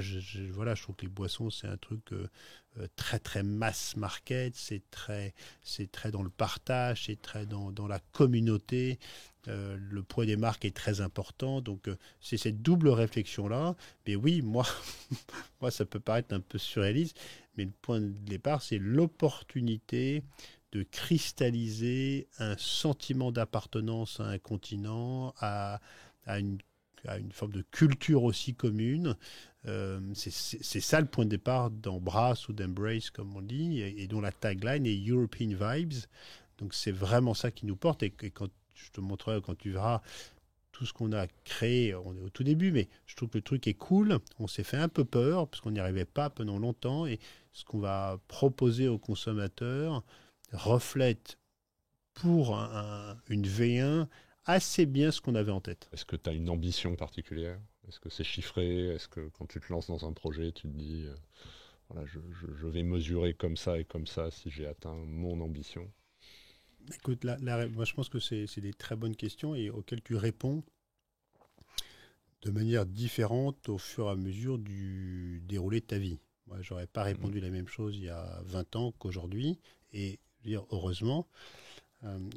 S1: voilà, je trouve que les boissons, c'est un truc très, très mass market, c'est très dans le partage, c'est très dans la communauté. Le poids des marques est très important. Donc, c'est cette double réflexion-là. Mais oui, moi, ça peut paraître un peu surréaliste, mais le point de départ, c'est l'opportunité de cristalliser un sentiment d'appartenance à un continent, à une forme de culture aussi commune. C'est ça le point de départ d'Embrace ou d'Embrace, comme on dit, et dont la tagline est European Vibes. Donc c'est vraiment ça qui nous porte. Et quand je te montrerai, quand tu verras tout ce qu'on a créé, on est au tout début, mais je trouve que le truc est cool. On s'est fait un peu peur, parce qu'on n'y arrivait pas pendant longtemps. Et ce qu'on va proposer aux consommateurs reflète pour une V1 assez bien ce qu'on avait en tête.
S2: Est-ce que tu as une ambition particulière? Est-ce que c'est chiffré? Est-ce que quand tu te lances dans un projet, tu te dis, voilà, je vais mesurer comme ça et comme ça si j'ai atteint mon ambition?
S1: Écoute, moi je pense que c'est des très bonnes questions et auxquelles tu réponds de manière différente au fur et à mesure du déroulé de ta vie. Moi, j'aurais pas répondu la même chose il y a 20 ans qu'aujourd'hui, et je veux dire, heureusement.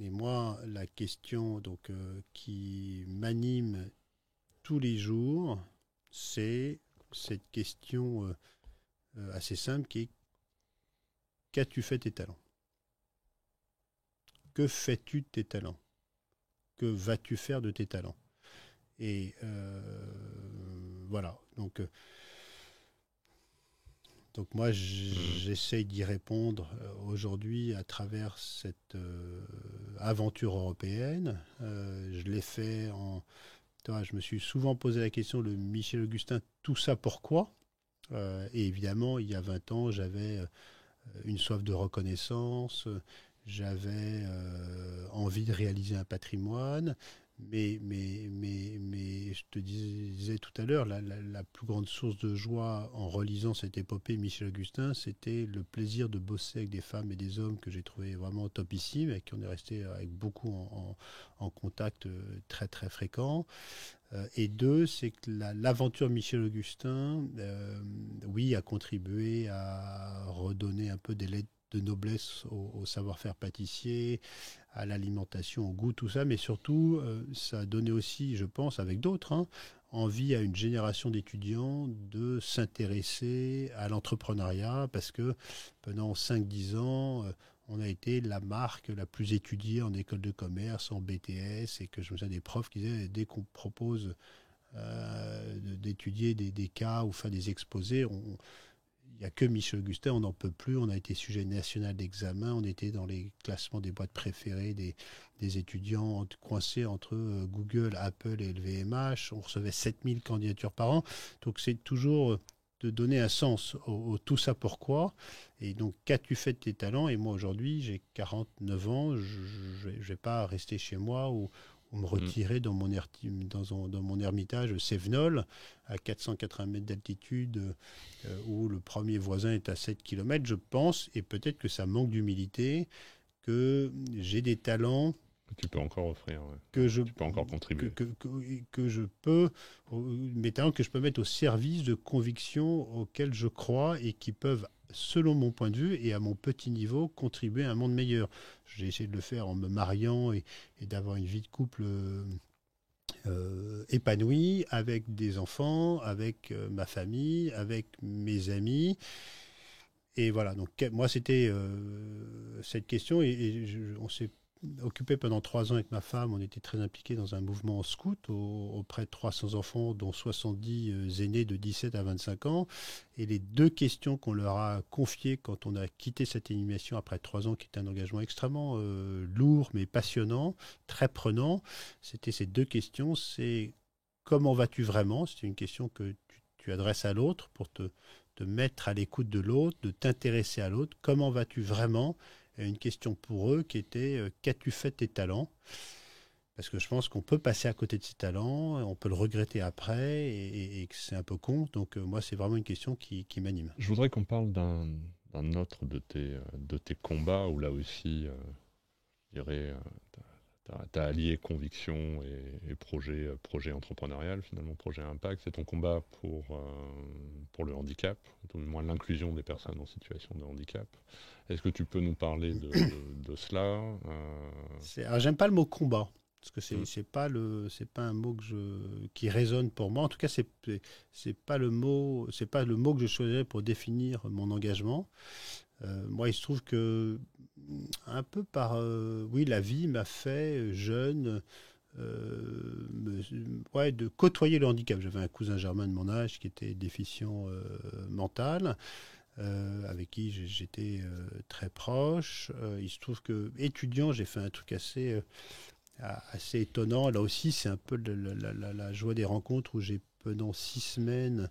S1: Et moi, la question qui m'anime tous les jours, c'est cette question assez simple qui est: qu'as-tu fait tes talents? que fais-tu de tes talents? Que vas-tu faire de tes talents? Et voilà. Donc moi, j'essaye d'y répondre aujourd'hui à travers cette aventure européenne. Je l'ai fait je me suis souvent posé la question, le Michel Augustin, tout ça pourquoi? Et évidemment, il y a 20 ans, j'avais une soif de reconnaissance, j'avais envie de réaliser un patrimoine, mais je te disais tout à l'heure, la plus grande source de joie en relisant cette épopée Michel Augustin, c'était le plaisir de bosser avec des femmes et des hommes que j'ai trouvé vraiment topissimes, avec qui on est resté avec beaucoup en contact très très fréquent. Et deux, c'est que l'aventure Michel Augustin, oui, a contribué à redonner un peu des lettres de noblesse au savoir-faire pâtissier, à l'alimentation, au goût, tout ça, mais surtout, ça a donné aussi, je pense, avec d'autres, envie à une génération d'étudiants de s'intéresser à l'entrepreneuriat, parce que pendant 5-10 ans, on a été la marque la plus étudiée en école de commerce, en BTS, et que je me souviens des profs qui disaient, dès qu'on propose d'étudier des cas ou faire des exposés, il n'y a que Michel Augustin, on n'en peut plus, on a été sujet national d'examen, on était dans les classements des boîtes préférées des étudiants coincés entre Google, Apple et le VMH, on recevait 7000 candidatures par an, donc c'est toujours de donner un sens au tout ça pourquoi, et donc qu'as-tu fait de tes talents? Et moi aujourd'hui j'ai 49 ans, je ne vais pas rester chez moi ou me retirer dans mon ermitage Sévenol, à 480 mètres d'altitude, où le premier voisin est à 7 km, je pense, et peut-être que ça manque d'humilité, que j'ai des talents
S2: tu peux encore offrir, ouais.
S1: Tu
S2: peux encore contribuer.
S1: Que je peux, mes talents que je peux mettre au service de convictions auxquelles je crois et qui peuvent, selon mon point de vue et à mon petit niveau, contribuer à un monde meilleur. J'ai essayé de le faire en me mariant et d'avoir une vie de couple épanouie, avec des enfants, avec ma famille, avec mes amis. Et voilà, donc moi c'était cette question on s'est occupé pendant 3 ans avec ma femme, on était très impliqués dans un mouvement scout auprès de 300 enfants, dont 70 aînés de 17 à 25 ans. Et les 2 questions qu'on leur a confiées quand on a quitté cette animation après 3 ans, qui était un engagement extrêmement lourd mais passionnant, très prenant, c'était ces 2 questions. C'est comment vas-tu vraiment? C'est une question que tu adresses à l'autre pour te mettre à l'écoute de l'autre, de t'intéresser à l'autre. Comment vas-tu vraiment? Et une question pour eux qui était qu'as-tu fait de tes talents? Parce que je pense qu'on peut passer à côté de ses talents, on peut le regretter après et que c'est un peu con. Donc moi, c'est vraiment une question qui m'anime.
S2: Je voudrais qu'on parle d'un autre de tes combats où là aussi, je dirais, tu as allié conviction et projet entrepreneurial, finalement projet impact. C'est ton combat pour le handicap, ou du moins l'inclusion des personnes en situation de handicap. Est-ce que tu peux nous parler de cela?
S1: Alors, j'aime pas le mot combat, parce que c'est pas un mot qui résonne pour moi. En tout cas, c'est pas le mot que je choisirais pour définir mon engagement. Moi, il se trouve que un peu oui, la vie m'a fait jeune de côtoyer le handicap. J'avais un cousin germain de mon âge qui était déficient mental, avec qui j'étais très proche. Il se trouve que étudiant, j'ai fait un truc assez étonnant. Là aussi, c'est un peu la joie des rencontres où pendant 6 semaines,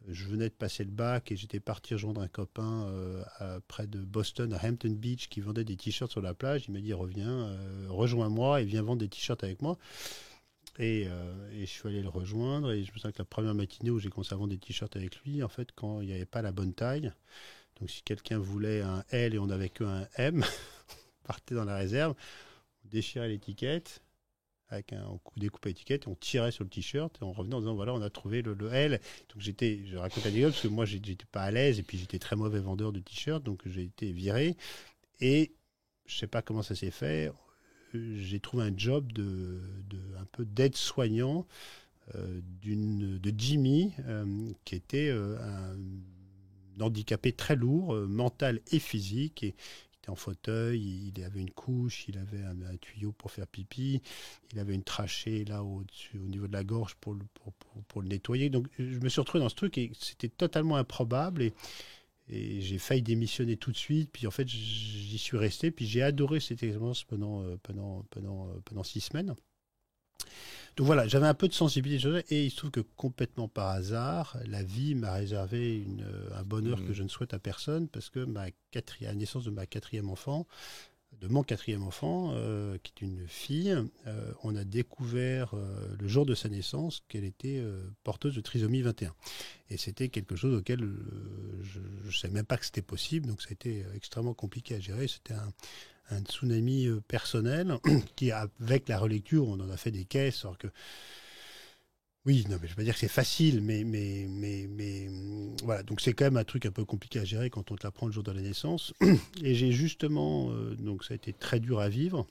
S1: je venais de passer le bac et j'étais parti rejoindre un copain près de Boston, à Hampton Beach, qui vendait des t-shirts sur la plage. Il m'a dit reviens, rejoins-moi et viens vendre des t-shirts avec moi. Et je suis allé le rejoindre et je me souviens que la première matinée où j'ai commencé à vendre des t-shirts avec lui, en fait, quand il n'y avait pas la bonne taille, donc si quelqu'un voulait un L et on n'avait qu'un M, on partait dans la réserve, on déchirait l'étiquette, on découpait l'étiquette, et on tirait sur le t-shirt et on revenait en disant voilà, on a trouvé le L. Donc je raconte l'anecdote parce que moi j'étais pas à l'aise et puis j'étais très mauvais vendeur de t-shirts, donc j'ai été viré et je sais pas comment ça s'est fait. J'ai trouvé un job un peu d'aide-soignant de Jimmy, qui était un handicapé très lourd, mental et physique, et qui était en fauteuil, il avait une couche, il avait un tuyau pour faire pipi, il avait une trachée là au niveau de la gorge pour le nettoyer. Donc je me suis retrouvé dans ce truc et c'était totalement improbable et j'ai failli démissionner tout de suite. Puis en fait, j'y suis resté. Puis j'ai adoré cette expérience pendant 6 semaines. Donc voilà, j'avais un peu de sensibilité et il se trouve que complètement par hasard, la vie m'a réservé un bonheur que je ne souhaite à personne parce que à la naissance de mon quatrième enfant, qui est une fille, on a découvert le jour de sa naissance qu'elle était porteuse de trisomie 21. Et c'était quelque chose auquel je ne savais même pas que c'était possible, donc ça a été extrêmement compliqué à gérer. C'était un tsunami personnel qui, avec la relecture, on en a fait des caisses, alors que oui, non, mais je ne veux pas dire que c'est facile, mais voilà. Donc c'est quand même un truc un peu compliqué à gérer quand on te l'apprend le jour de la naissance. Et j'ai justement, donc ça a été très dur à vivre.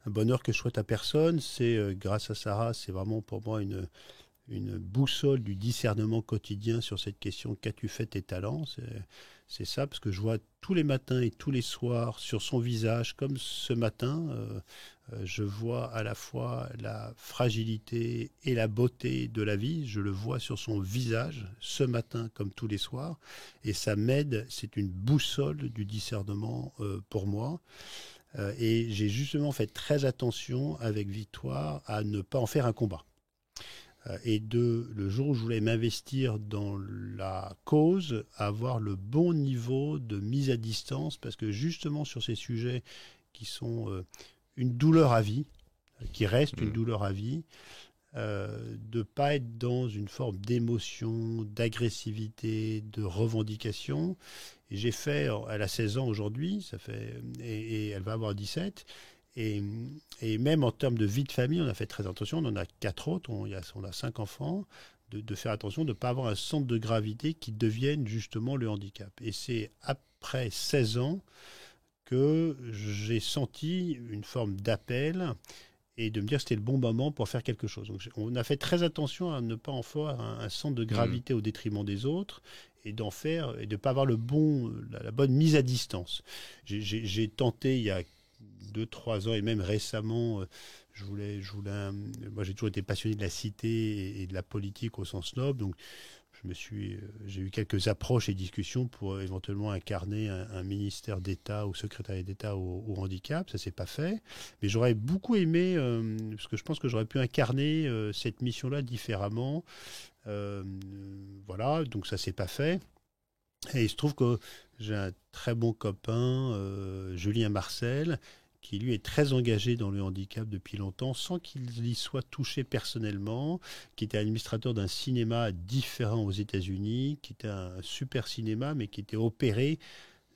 S1: Un bonheur que je souhaite à personne. C'est grâce à Sarah, c'est vraiment pour moi une boussole du discernement quotidien sur cette question: qu'as-tu fait tes talents? C'est ça, parce que je vois tous les matins et tous les soirs sur son visage, comme ce matin, je vois à la fois la fragilité et la beauté de la vie. Je le vois sur son visage ce matin comme tous les soirs. Et ça m'aide, c'est une boussole du discernement pour moi. Et j'ai justement fait très attention avec Victoire à ne pas en faire un combat. Et le jour où je voulais m'investir dans la cause, avoir le bon niveau de mise à distance, parce que justement sur ces sujets qui sont une douleur à vie, qui reste une douleur à vie, de ne pas être dans une forme d'émotion, d'agressivité, de revendication. Et j'ai fait, elle a 16 ans aujourd'hui, et elle va avoir 17. Et même en termes de vie de famille, on a fait très attention. On en a 4 autres, on a 5 enfants, de faire attention de ne pas avoir un centre de gravité qui devienne justement le handicap. Et c'est après 16 ans que j'ai senti une forme d'appel et de me dire que c'était le bon moment pour faire quelque chose. Donc on a fait très attention à ne pas en faire un centre de gravité au détriment des autres et d'en faire et de ne pas avoir la bonne mise à distance. J'ai tenté il y a 2-3 ans et même récemment, moi j'ai toujours été passionné de la cité et de la politique au sens noble, donc j'ai eu quelques approches et discussions pour éventuellement incarner un ministère d'État ou secrétariat d'État au handicap. Ça s'est pas fait, mais j'aurais beaucoup aimé, parce que je pense que j'aurais pu incarner cette mission-là différemment. Voilà, donc ça s'est pas fait. Et il se trouve que j'ai un très bon copain, Julien Marcel, qui lui est très engagé dans le handicap depuis longtemps, sans qu'il y soit touché personnellement, qui était administrateur d'un cinéma différent aux États-Unis, qui était un super cinéma, mais qui était opéré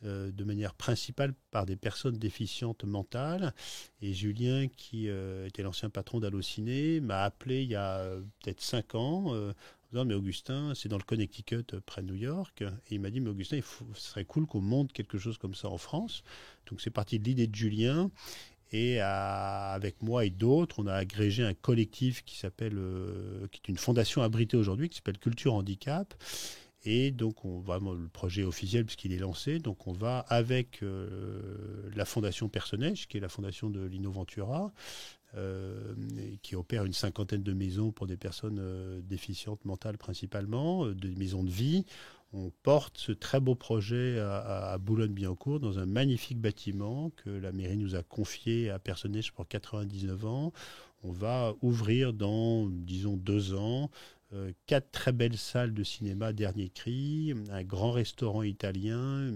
S1: de manière principale par des personnes déficientes mentales. Et Julien, qui était l'ancien patron d'Allociné, m'a appelé il y a peut-être 5 ans, en disant: mais Augustin, c'est dans le Connecticut, près de New York. Et il m'a dit: mais Augustin, ce serait cool qu'on monte quelque chose comme ça en France. Donc c'est parti de l'idée de Julien. Et avec moi et d'autres, on a agrégé un collectif qui est une fondation abritée aujourd'hui, qui s'appelle Culture Handicap. Et donc, le projet est officiel puisqu'il est lancé. Donc, on va avec la fondation Personnage, qui est la fondation de Lino Ventura, qui opère une 50aine de maisons pour des personnes déficientes mentales principalement, des maisons de vie. On porte ce très beau projet à Boulogne-Billancourt dans un magnifique bâtiment que la mairie nous a confié à Personnage pour 99 ans. On va ouvrir dans, disons, 2 ans, 4 très belles salles de cinéma dernier cri, un grand restaurant italien,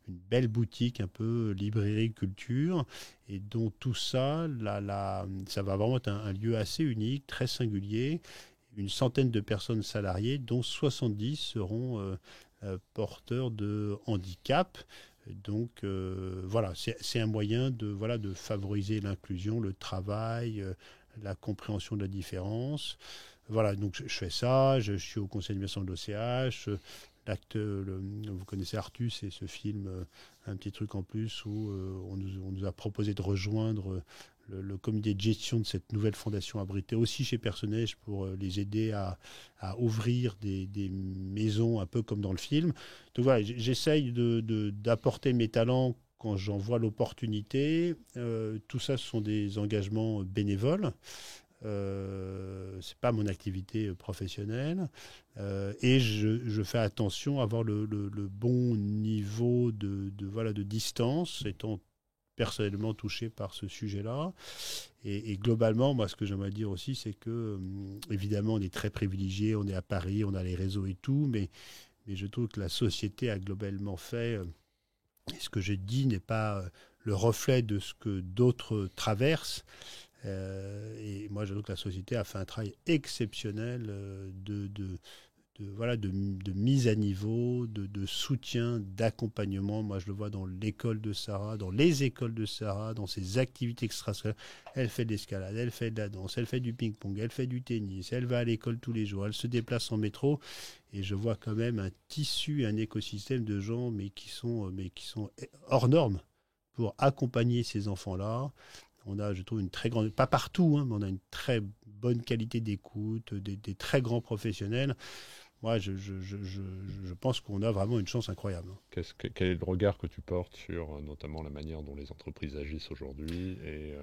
S1: une belle boutique un peu librairie culture, et dont tout ça, ça va vraiment être un lieu assez unique, très singulier. Une centaine de personnes salariées, dont 70 seront porteurs de handicap. Donc voilà, c'est un moyen de favoriser l'inclusion, le travail, la compréhension de la différence. Voilà, donc je fais ça, je suis au conseil d'administration de l'OCH. Vous connaissez Artus, c'est ce film, un petit truc en plus, où on nous a proposé de rejoindre le comité de gestion de cette nouvelle fondation abritée aussi chez Personnage pour les aider à ouvrir des maisons un peu comme dans le film. Donc voilà, j'essaye d'apporter mes talents quand j'en vois l'opportunité. Tout ça, ce sont des engagements bénévoles. C'est pas mon activité professionnelle. Et je fais attention à avoir le bon niveau de distance, étant personnellement touché par ce sujet-là. Et globalement, moi, ce que j'aimerais dire aussi, c'est que, évidemment, on est très privilégié, on est à Paris, on a les réseaux et tout, mais je trouve que la société a globalement fait, et ce que j'ai dit n'est pas le reflet de ce que d'autres traversent. Et moi, je trouve que la société a fait un travail exceptionnel de mise à niveau, de soutien, d'accompagnement. Moi, je le vois dans l'école de Sarah, dans les écoles de Sarah, dans ses activités extrascolaires. Elle fait de l'escalade, elle fait de la danse, elle fait du ping-pong, elle fait du tennis, elle va à l'école tous les jours, elle se déplace en métro. Et je vois quand même un tissu, un écosystème de gens, mais qui sont hors normes pour accompagner ces enfants-là. On a, je trouve, une très grande, pas partout, hein, mais on a une très bonne qualité d'écoute, des très grands professionnels. Moi, je pense qu'on a vraiment une chance incroyable.
S2: Quel est le regard que tu portes sur notamment la manière dont les entreprises agissent aujourd'hui et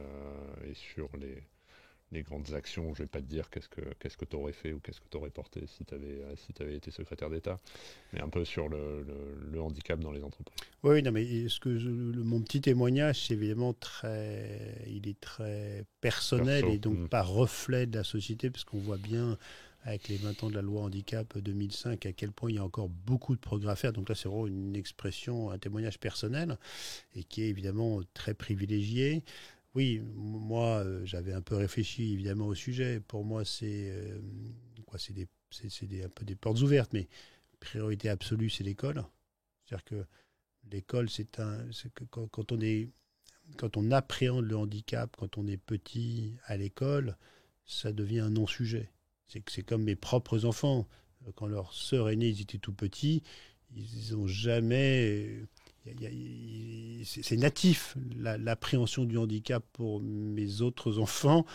S2: sur les grandes actions? Je ne vais pas te dire qu'est-ce que tu aurais fait ou qu'est-ce que tu aurais porté si tu avais été secrétaire d'État, mais un peu sur le handicap dans les entreprises.
S1: Oui, non, mais mon petit témoignage, c'est évidemment il est très personnel et donc pas reflet de la société, parce qu'on voit bien avec les 20 ans de la loi handicap 2005, à quel point il y a encore beaucoup de progrès à faire. Donc là, c'est vraiment une expression, un témoignage personnel, et qui est évidemment très privilégié. Oui, moi, j'avais un peu réfléchi évidemment au sujet. Pour moi, c'est un peu des portes ouvertes, mais priorité absolue, c'est l'école. C'est-à-dire que l'école, quand on appréhende le handicap, quand on est petit à l'école, ça devient un non-sujet. C'est comme mes propres enfants. Quand leur sœur aînée, ils étaient tout petits, ils n'ont jamais... c'est natif, l'appréhension du handicap pour mes autres enfants,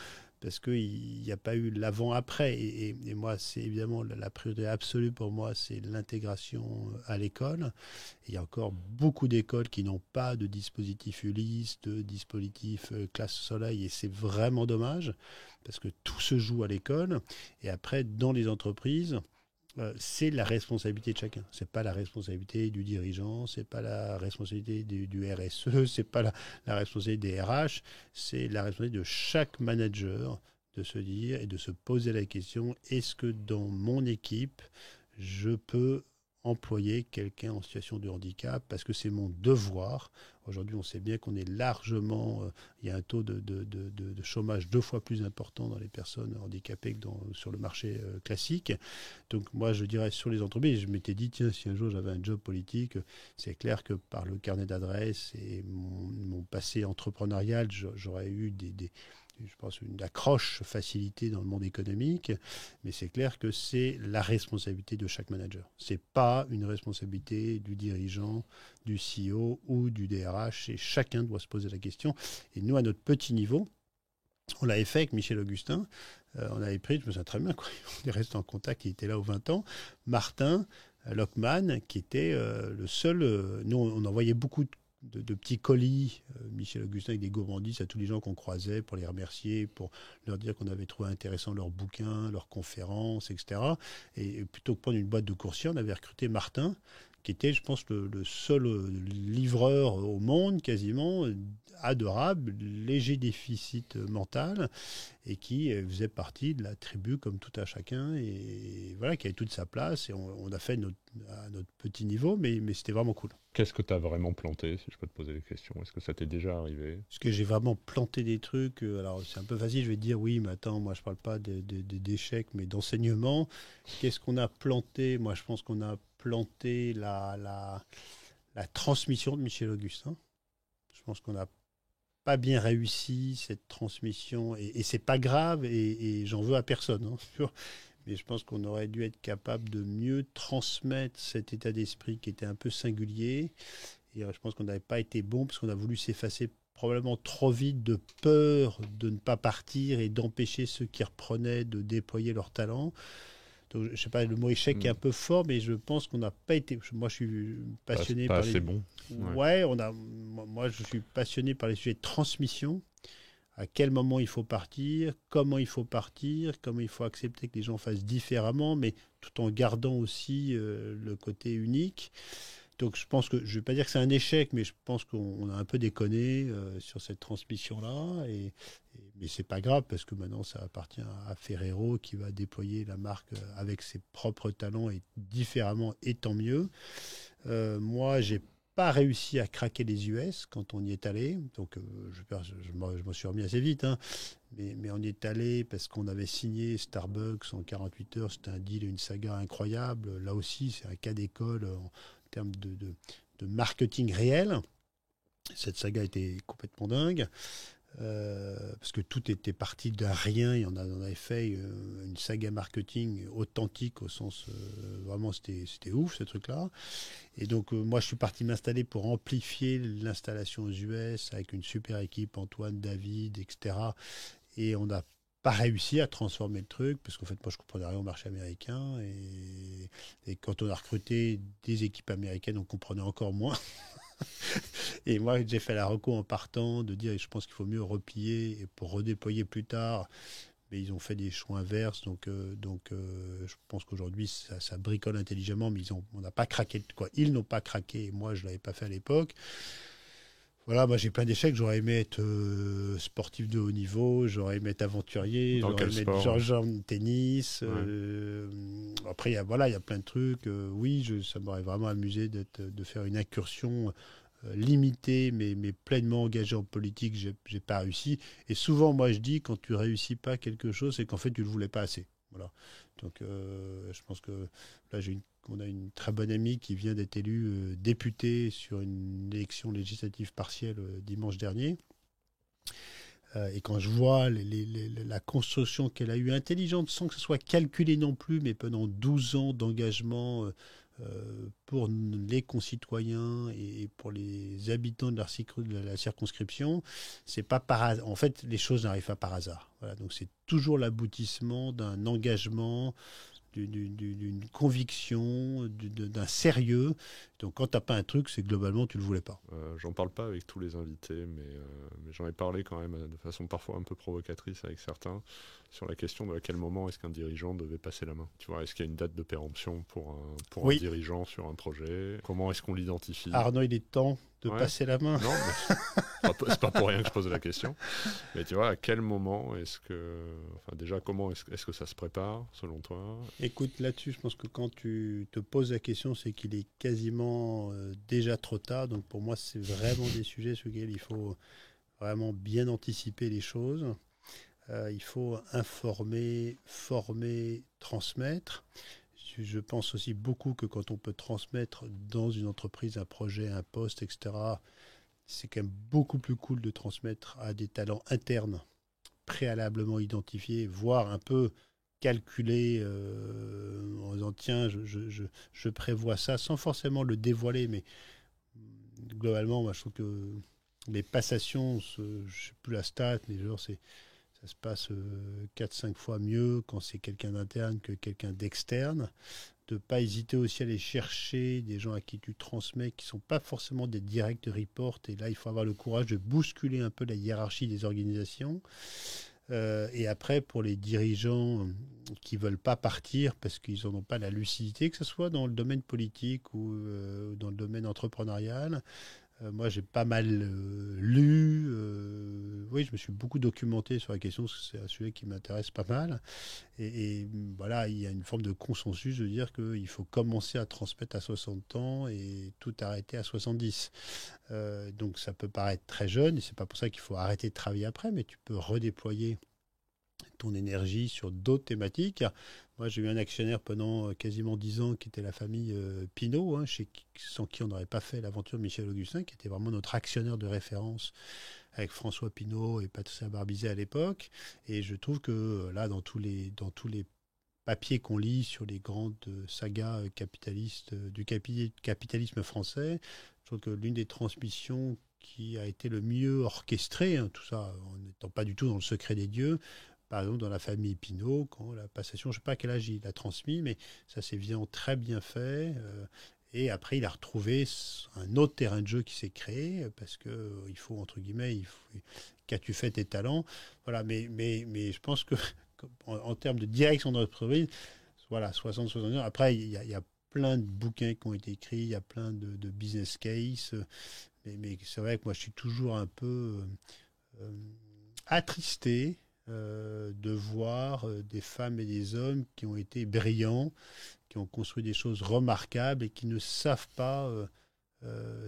S1: parce qu'il n'y a pas eu l'avant-après. Et moi, c'est évidemment la priorité absolue pour moi, c'est l'intégration à l'école. Il y a encore beaucoup d'écoles qui n'ont pas de dispositif Ulysse, de dispositif classe soleil, et c'est vraiment dommage, parce que tout se joue à l'école. Et après, dans les entreprises, c'est la responsabilité de chacun. C'est pas la responsabilité du dirigeant, c'est pas la responsabilité du RSE, c'est pas la responsabilité des RH, c'est la responsabilité de chaque manager de se dire et de se poser la question, est-ce que dans mon équipe, je peux employer quelqu'un en situation de handicap, parce que c'est mon devoir. Aujourd'hui, on sait bien qu'on est largement... il y a un taux de chômage 2 fois plus important dans les personnes handicapées que sur le marché classique. Donc moi, je dirais sur les entreprises, je m'étais dit, tiens, si un jour j'avais un job politique, c'est clair que par le carnet d'adresses et mon passé entrepreneurial, j'aurais eu je pense, une accroche facilitée dans le monde économique, mais c'est clair que c'est la responsabilité de chaque manager. Ce n'est pas une responsabilité du dirigeant, du CEO ou du DRH, et chacun doit se poser la question. Et nous, à notre petit niveau, on l'avait fait avec Michel Augustin, on avait pris, je me souviens très bien, on est resté en contact, il était là aux 20 ans, Martin Lockman, qui était le seul, nous on envoyait beaucoup de petits colis, Michel Augustin avec des gourmandises à tous les gens qu'on croisait pour les remercier, pour leur dire qu'on avait trouvé intéressant leurs bouquins, leurs conférences, etc. Et plutôt que prendre une boîte de coursiers, on avait recruté Martin, qui était, je pense, le seul livreur au monde, quasiment, adorable, léger déficit mental, et qui faisait partie de la tribu comme tout à chacun, et voilà, qui avait toute sa place, et on a fait à notre petit niveau, mais c'était vraiment cool.
S2: Qu'est-ce que tu as vraiment planté, si je peux te poser des questions? Est-ce que ça t'est déjà arrivé?
S1: Est-ce que j'ai vraiment planté des trucs? Alors, c'est un peu facile, je vais te dire, oui, mais attends, moi, je parle pas d'échecs, mais d'enseignement. Qu'est-ce qu'on a planté? Moi, je pense qu'on a planté la transmission de Michel Augustin. Je pense qu'on n'a pas bien réussi cette transmission, et c'est pas grave, et j'en veux à personne, hein. Mais je pense qu'on aurait dû être capable de mieux transmettre cet état d'esprit qui était un peu singulier. Et je pense qu'on n'avait pas été bon, parce qu'on a voulu s'effacer probablement trop vite, de peur de ne pas partir et d'empêcher ceux qui reprenaient de déployer leur talent. Donc, je sais pas, le mot échec est un peu fort, mais je pense qu'on n'a pas été. Moi, je suis passionné
S2: pas
S1: par
S2: assez bon.
S1: Ouais, moi, je suis passionné par les sujets de transmission. À quel moment il faut partir, comment il faut accepter que les gens fassent différemment, mais tout en gardant aussi le côté unique. Donc je pense que, je ne vais pas dire que c'est un échec, mais je pense qu'on a un peu déconné sur cette transmission-là. Mais c'est pas grave, parce que maintenant ça appartient à Ferrero qui va déployer la marque avec ses propres talents et différemment, et tant mieux. Moi, j'ai pas réussi à craquer les US quand on y est allé. Donc, je m'en suis remis assez vite. Hein. Mais on y est allé parce qu'on avait signé Starbucks en 48 heures. C'était un deal et une saga incroyable. Là aussi, c'est un cas d'école en termes de marketing réel. Cette saga était complètement dingue. Parce que tout était parti d'un rien et on avait fait une saga marketing authentique au sens vraiment c'était ouf ce truc là. Et donc moi je suis parti m'installer pour amplifier l'installation aux US avec une super équipe, Antoine, David, etc. Et on n'a pas réussi à transformer le truc parce qu'en fait moi je comprenais rien au marché américain et quand on a recruté des équipes américaines on comprenait encore moins. Et moi, j'ai fait la reco en partant, de dire je pense qu'il faut mieux replier et pour redéployer plus tard. Mais ils ont fait des choix inverses. Donc, je pense qu'aujourd'hui, ça bricole intelligemment, mais on n'a pas craqué. Quoi. Ils n'ont pas craqué. Et moi, je ne l'avais pas fait à l'époque. Voilà, moi j'ai plein d'échecs. J'aurais aimé être sportif de haut niveau, j'aurais aimé être aventurier,
S2: Dans
S1: j'aurais
S2: quel
S1: aimé
S2: sport,
S1: être genre tennis.
S2: Ouais.
S1: Après, il y a plein de trucs. Oui, ça m'aurait vraiment amusé de faire une incursion limitée, mais pleinement engagée en politique. J'ai pas réussi. Et souvent, moi je dis, quand tu réussis pas quelque chose, c'est qu'en fait tu le voulais pas assez. Voilà. Donc, je pense que là, on a une très bonne amie qui vient d'être élue députée sur une élection législative partielle dimanche dernier. Et quand je vois la construction qu'elle a eue intelligente, sans que ce soit calculé non plus, mais pendant 12 ans d'engagement pour les concitoyens et pour les habitants de la circonscription, c'est pas par hasard. En fait, les choses n'arrivent pas par hasard. Voilà, donc c'est toujours l'aboutissement d'un engagement, d'une conviction, d'un sérieux. Donc quand tu n'as pas un truc, c'est que globalement, tu ne le voulais pas.
S2: J'en parle pas avec tous les invités, mais j'en ai parlé quand même de façon parfois un peu provocatrice avec certains sur la question de à quel moment est-ce qu'un dirigeant devait passer la main. Tu vois, est-ce qu'il y a une date de péremption pour un dirigeant sur un projet? Comment est-ce qu'on l'identifie?
S1: Arnaud, il est temps de passer la main.
S2: Non, mais c'est pas pour rien que je pose la question. Mais tu vois, à quel moment est-ce que... Enfin, déjà, comment est-ce que ça se prépare, selon toi?
S1: Écoute, là-dessus, je pense que quand tu te poses la question, c'est qu'il est quasiment déjà trop tard. Donc pour moi, c'est vraiment des sujets sur lesquels il faut vraiment bien anticiper les choses. Il faut informer, former, transmettre. Je pense aussi beaucoup que quand on peut transmettre dans une entreprise un projet, un poste, etc., c'est quand même beaucoup plus cool de transmettre à des talents internes préalablement identifiés, voire un peu calculés en disant tiens, je prévois ça sans forcément le dévoiler, mais globalement, moi, je trouve que les passations, je ne sais plus la stat, mais genre, ça se passe 4-5 fois mieux quand c'est quelqu'un d'interne que quelqu'un d'externe. De ne pas hésiter aussi à aller chercher des gens à qui tu transmets, qui ne sont pas forcément des direct reports. Et là, il faut avoir le courage de bousculer un peu la hiérarchie des organisations. Et après, pour les dirigeants qui ne veulent pas partir parce qu'ils n'en ont pas la lucidité, que ce soit dans le domaine politique ou dans le domaine entrepreneurial, moi, j'ai pas mal lu. Oui, je me suis beaucoup documenté sur la question, parce que c'est un sujet qui m'intéresse pas mal. Et voilà, il y a une forme de consensus de dire qu'il faut commencer à transmettre à 60 ans et tout arrêter à 70. Donc ça peut paraître très jeune, et c'est pas pour ça qu'il faut arrêter de travailler après, mais tu peux redéployer ton énergie sur d'autres thématiques. Moi, j'ai eu un actionnaire pendant quasiment 10 ans qui était la famille Pinault, sans qui on n'aurait pas fait l'aventure de Michel Augustin, qui était vraiment notre actionnaire de référence avec François Pinault et Patricia Barbizet à l'époque. Et je trouve que là, dans tous les papiers qu'on lit sur les grandes sagas capitalistes du capitalisme français, je trouve que l'une des transmissions qui a été le mieux orchestrée, tout ça en n'étant pas du tout dans le secret des dieux, par exemple, dans la famille Pinault, quand la passation, je ne sais pas à quel âge il a transmis, mais ça s'est évidemment très bien fait. Et après, il a retrouvé un autre terrain de jeu qui s'est créé, parce qu'il faut, entre guillemets, qu'as-tu fait tes talents. Voilà, mais je pense que en termes de direction d'entreprise, voilà, 60-70 ans. Après, il y a plein de bouquins qui ont été écrits, il y a plein de business case. Mais c'est vrai que moi, je suis toujours un peu attristé de voir des femmes et des hommes qui ont été brillants, qui ont construit des choses remarquables et qui ne savent pas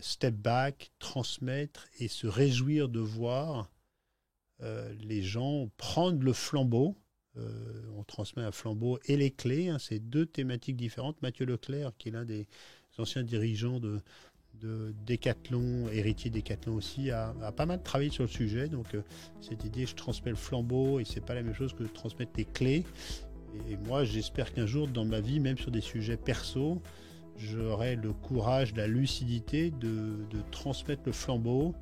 S1: step back, transmettre et se réjouir de voir les gens prendre le flambeau. On transmet un flambeau et les clés, hein, c'est deux thématiques différentes. Mathieu Leclerc, qui est l'un des anciens dirigeants de Decathlon, héritier Decathlon aussi, a pas mal travaillé sur le sujet. Donc cette idée, je transmets le flambeau et c'est pas la même chose que de transmettre les clés. Et moi, j'espère qu'un jour, dans ma vie, même sur des sujets perso, j'aurai le courage, la lucidité de transmettre le flambeau,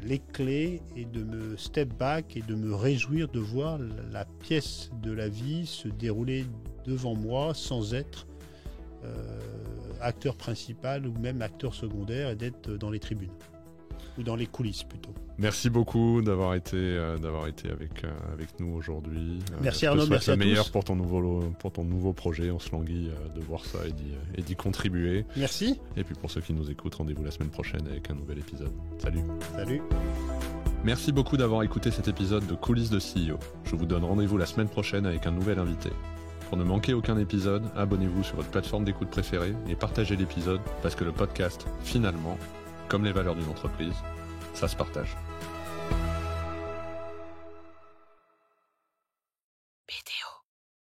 S1: les clés, et de me step back et de me réjouir de voir la pièce de la vie se dérouler devant moi sans être acteur principal ou même acteur secondaire, et d'être dans les tribunes ou dans les coulisses plutôt.
S2: Merci beaucoup d'avoir été avec nous aujourd'hui.
S1: Merci Arnaud, merci à tous.
S2: Le meilleur pour ton nouveau projet. On se languit de voir ça et d'y contribuer.
S1: Merci.
S2: Et puis pour ceux qui nous écoutent, rendez-vous la semaine prochaine avec un nouvel épisode. Salut.
S1: Salut.
S2: Merci beaucoup d'avoir écouté cet épisode de Coulisses de CEO. Je vous donne rendez-vous la semaine prochaine avec un nouvel invité. Pour ne manquer aucun épisode, abonnez-vous sur votre plateforme d'écoute préférée et partagez l'épisode, parce que le podcast, finalement, comme les valeurs d'une entreprise, ça se partage.
S3: BTO.